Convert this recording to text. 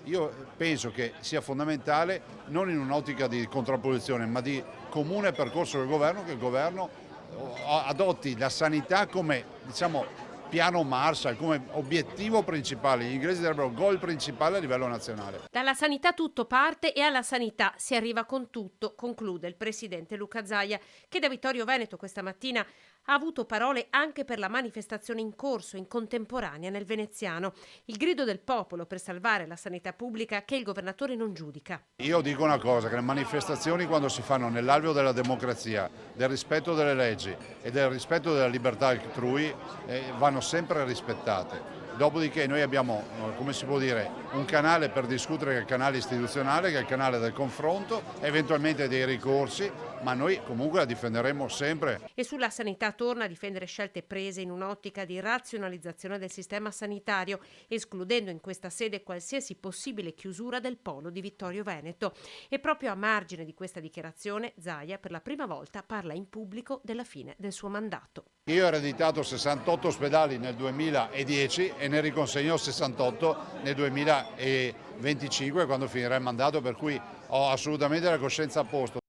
Io penso che sia fondamentale, non in un'ottica di contrapposizione, ma di comune percorso del governo, che il governo adotti la sanità come, diciamo, piano Marshall, come obiettivo principale. Gli inglesi direbbero goal principale a livello nazionale. Dalla sanità tutto parte e alla sanità si arriva con tutto, conclude il presidente Luca Zaia, che da Vittorio Veneto questa mattina ha avuto parole anche per la manifestazione in corso in contemporanea nel veneziano. Il grido del popolo per salvare la sanità pubblica che il governatore non giudica. Io dico una cosa, che le manifestazioni quando si fanno nell'alveo della democrazia, del rispetto delle leggi e del rispetto della libertà altrui vanno sempre rispettate. Dopodiché noi abbiamo, come si può dire, un canale per discutere che è il canale istituzionale, che è il canale del confronto, eventualmente dei ricorsi, ma noi comunque la difenderemo sempre. E sulla sanità torna a difendere scelte prese in un'ottica di razionalizzazione del sistema sanitario, escludendo in questa sede qualsiasi possibile chiusura del polo di Vittorio Veneto. E proprio a margine di questa dichiarazione, Zaia per la prima volta parla in pubblico della fine del suo mandato. Io ho ereditato 68 ospedali nel 2010 e ne riconsegno 68 nel 2025 quando finirà il mandato, per cui ho assolutamente la coscienza a posto.